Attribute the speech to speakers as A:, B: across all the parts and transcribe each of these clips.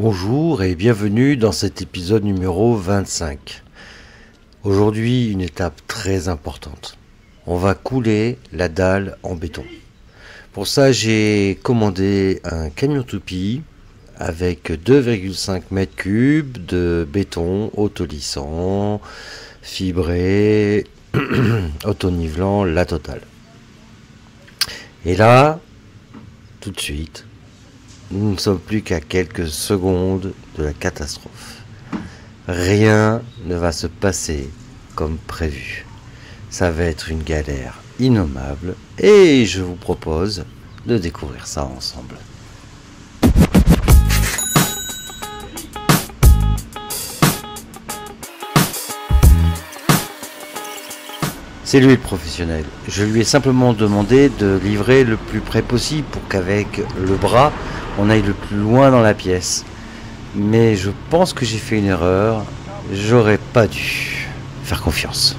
A: Bonjour et bienvenue dans cet épisode numéro 25. Aujourd'hui, une étape très importante. On va couler la dalle en béton. Pour ça, j'ai commandé un camion toupie avec 2,5 mètres cubes de béton autolissant, fibré, autonivelant, la totale. Et là, tout de suite, nous ne sommes plus qu'à quelques secondes de la catastrophe. Rien ne va se passer comme prévu. Ça va être une galère innommable et je vous propose de découvrir ça ensemble. C'est lui le professionnel. Je lui ai simplement demandé de livrer le plus près possible pour qu'avec le bras, on aille le plus loin dans la pièce. Mais je pense que j'ai fait une erreur. J'aurais pas dû faire confiance.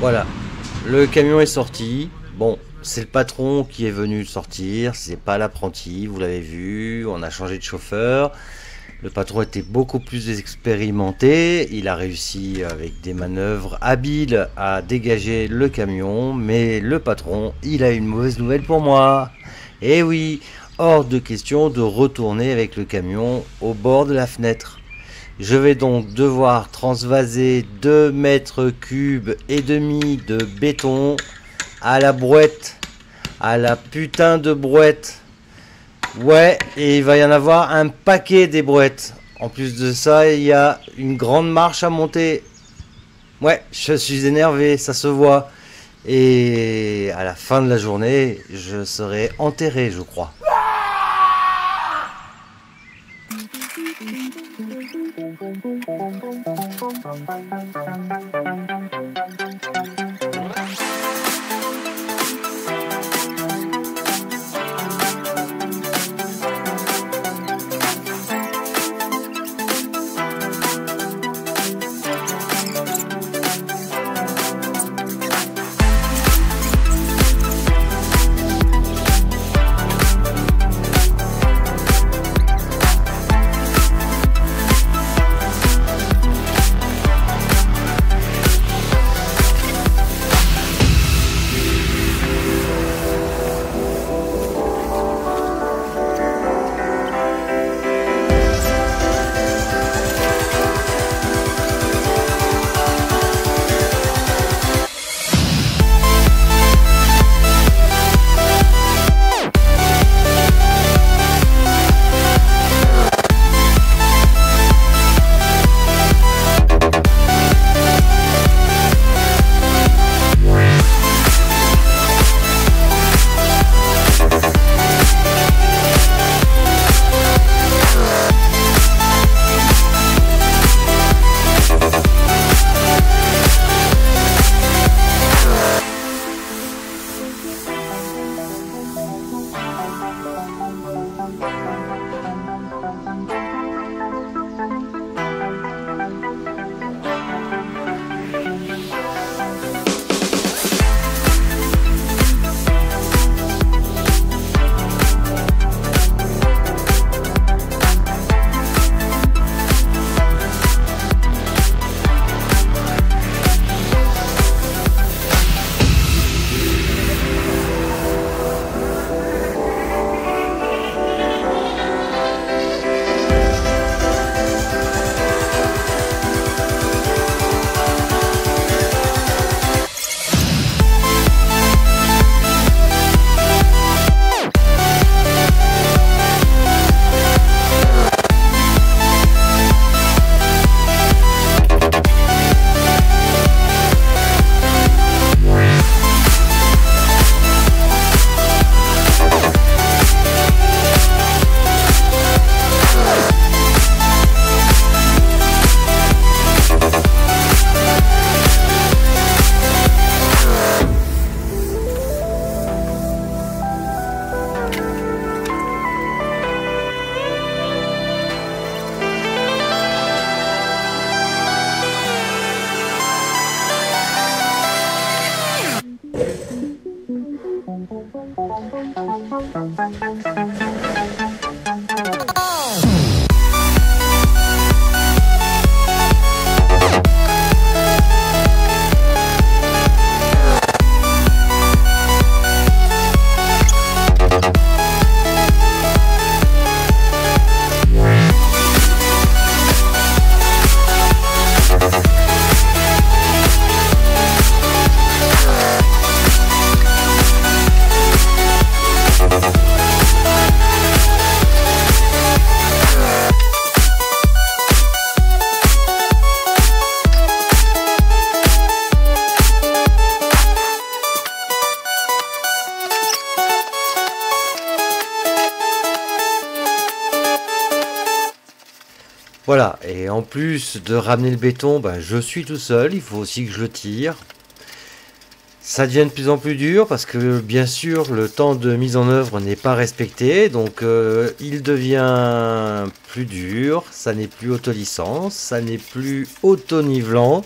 A: Voilà, le camion est sorti. Bon, c'est le patron qui est venu le sortir, c'est pas l'apprenti, vous l'avez vu, on a changé de chauffeur. Le patron était beaucoup plus expérimenté, il a réussi avec des manœuvres habiles à dégager le camion, mais le patron, il a une mauvaise nouvelle pour moi. Eh oui, hors de question de retourner avec le camion au bord de la fenêtre. Je vais donc devoir transvaser 2 mètres cubes et demi de béton à la brouette, à la putain de brouette. Ouais, et il va y en avoir un paquet des brouettes. En plus de ça, il y a une grande marche à monter. Ouais, je suis énervé, ça se voit. Et à la fin de la journée, je serai enterré, je crois. Voilà, et en plus de ramener le béton, ben, je suis tout seul, il faut aussi que je le tire. Ça devient de plus en plus dur parce que bien sûr le temps de mise en œuvre n'est pas respecté, donc il devient plus dur, ça n'est plus auto-licence, ça n'est plus auto-nivelant.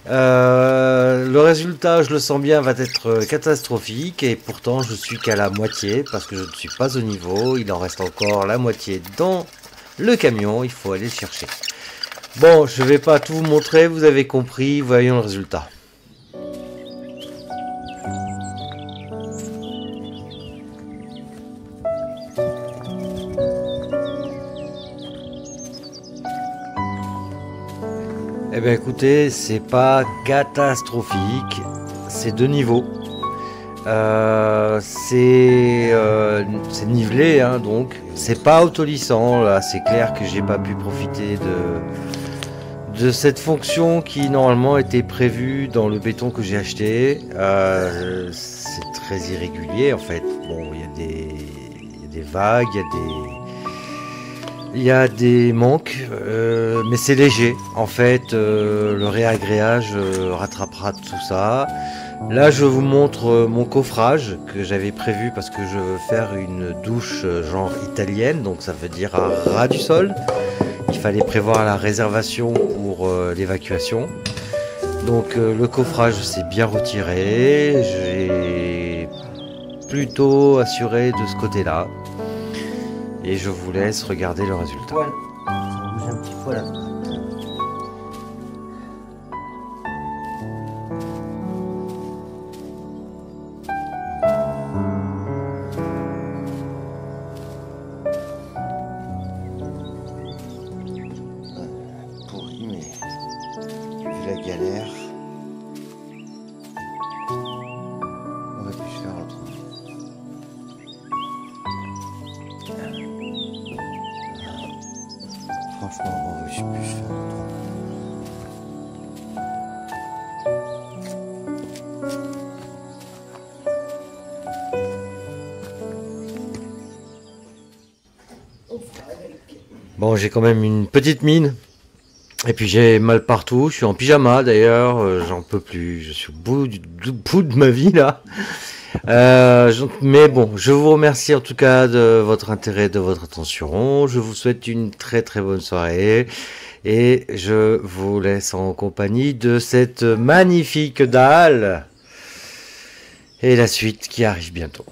A: Le résultat, je le sens bien, va être catastrophique et pourtant je suis qu'à la moitié parce que je ne suis pas au niveau, il en reste encore la moitié dans le camion, il faut aller le chercher. Bon, je vais pas tout vous montrer, vous avez compris, voyons le résultat. Eh bien écoutez, c'est pas catastrophique, c'est de niveau. C'est nivelé, hein, donc c'est pas autolissant. Là, c'est clair que j'ai pas pu profiter de cette fonction qui normalement était prévue dans le béton que j'ai acheté. C'est très irrégulier en fait. Bon, il y a des vagues, il y a des manques, mais c'est léger. En fait, le réagréage rattrapera tout ça. Là, je vous montre mon coffrage que j'avais prévu parce que je veux faire une douche genre italienne, donc ça veut dire à ras du sol. Il fallait prévoir la réservation pour l'évacuation. Donc le coffrage s'est bien retiré. J'ai plutôt assuré de ce côté-là. Et je vous laisse regarder le résultat. Voilà. Ça bouge un petit peu là. Pourri, mais vu la galère, on aurait pu se faire autrement. Franchement, on aurait pu se faire autrement. Bon, j'ai quand même une petite mine. Et puis j'ai mal partout. Je suis en pyjama d'ailleurs. J'en peux plus. Je suis au bout de ma vie là. Mais bon, je vous remercie en tout cas de votre intérêt, de votre attention. Je vous souhaite une très très bonne soirée. Et je vous laisse en compagnie de cette magnifique dalle. Et la suite qui arrive bientôt.